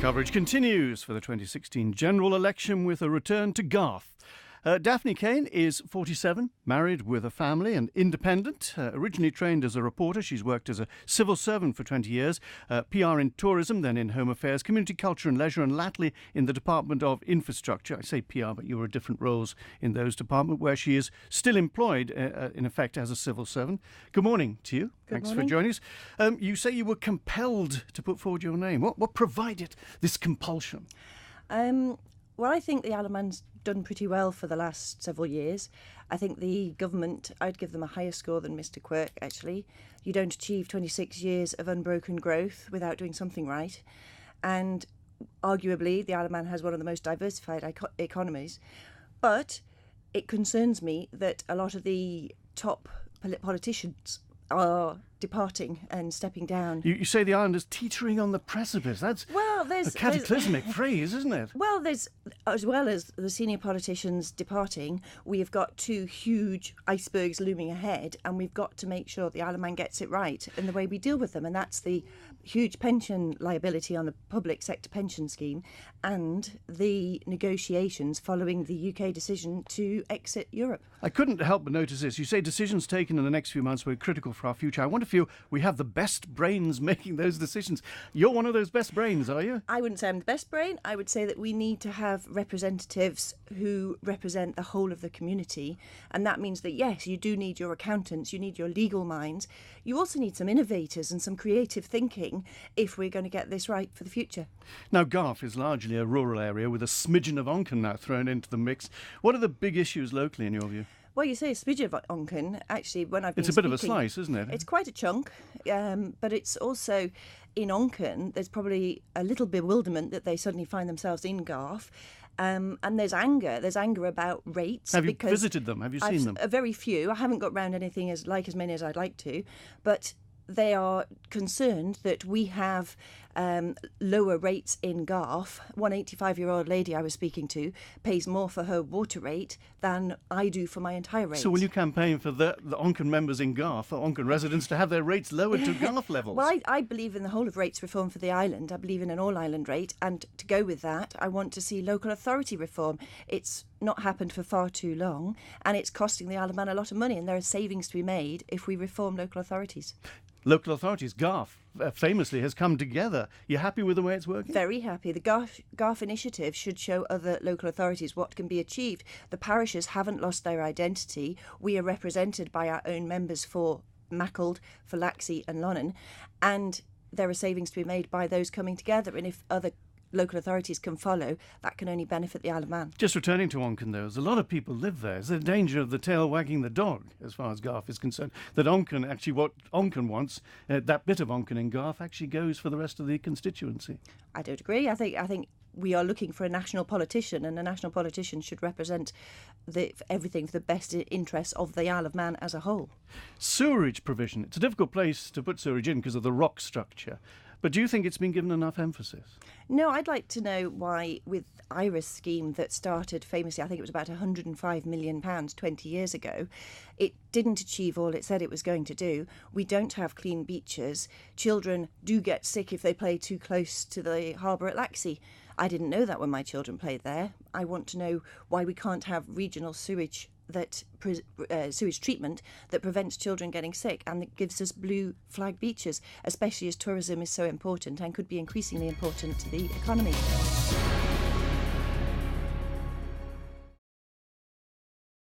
Coverage continues for the 2016 general election with a return to Garff. Daphne Caine is 47, married with a family and independent. Originally trained as a reporter, she's worked as a civil servant for 20 years, PR in tourism, then in home affairs, community culture and leisure, and latterly in the Department of Infrastructure. I say PR, but you were different roles in those departments, where she is still employed, in effect, as a civil servant. Good morning to you. Thanks for joining us. You say you were compelled to put forward your name. What provided this compulsion? Well, I think the Isle of Man's done pretty well for the last several years. I think the government, I'd give them a higher score than Mr Quirk, actually. You don't achieve 26 years of unbroken growth without doing something right. And arguably, the Isle of Man has one of the most diversified economies. But it concerns me that a lot of the top politicians are departing and stepping down. You say the island is teetering on the precipice. That's a cataclysmic phrase, isn't it? Well, there's, as well as the senior politicians departing, we have got two huge icebergs looming ahead, and we've got to make sure the Isle of Man gets it right in the way we deal with them, and that's the huge pension liability on the public sector pension scheme and the negotiations following the UK decision to exit Europe. I couldn't help but notice this. You say decisions taken in the next few months were critical for our future. I wonder if we have the best brains making those decisions. You're one of those best brains, are you? I wouldn't say I'm the best brain. I would say that we need to have representatives who represent the whole of the community. And that means that, yes, you do need your accountants, you need your legal minds. You also need some innovators and some creative thinking if we're going to get this right for the future. Now, Garff is largely a rural area with a smidgen of Onken now thrown into the mix. What are the big issues locally, in your view? Well, you say a smidge of Onken. Actually, when I've been It's a bit of a slice, isn't it? It's quite a chunk, but it's also, in Onken, there's probably a little bewilderment that they suddenly find themselves in Garff. And there's anger. There's anger about rates. Have you visited them? Have you seen them? Very few. I haven't got round anything as many as I'd like to, but they are concerned that we have lower rates in Garff. One 85-year-old lady I was speaking to pays more for her water rate than I do for my entire rate. So will you campaign for the Onken members in Garff, or Onken residents, to have their rates lowered to Garff levels? Well, I believe in the whole of rates reform for the island. I believe in an all-island rate. And to go with that, I want to see local authority reform. It's not happened for far too long, and it's costing the Isle of Man a lot of money, and there are savings to be made if we reform local authorities. Local authorities, Garff, famously has come together. You happy with the way it's working? Very happy. The Garff initiative should show other local authorities what can be achieved. The parishes haven't lost their identity. We are represented by our own members for Macclesfield, for Laxey and Lonnon, and there are savings to be made by those coming together. And if other local authorities can follow, that can only benefit the Isle of Man. Just returning to Onken, though, there's a lot of people live there. Is there danger of the tail wagging the dog, as far as Garff is concerned? That Onken, actually what Onken wants, that bit of Onken in Garff, actually goes for the rest of the constituency? I don't agree. I think we are looking for a national politician, and a national politician should represent everything for the best interests of the Isle of Man as a whole. Sewerage provision. It's a difficult place to put sewerage in because of the rock structure. But do you think it's been given enough emphasis? No, I'd like to know why, with Iris scheme that started famously, I think it was about £105 million 20 years ago, it didn't achieve all it said it was going to do. We don't have clean beaches. Children do get sick if they play too close to the harbour at Laxey. I didn't know that when my children played there. I want to know why we can't have regional sewage treatment that prevents children getting sick and that gives us blue flag beaches, especially as tourism is so important and could be increasingly important to the economy.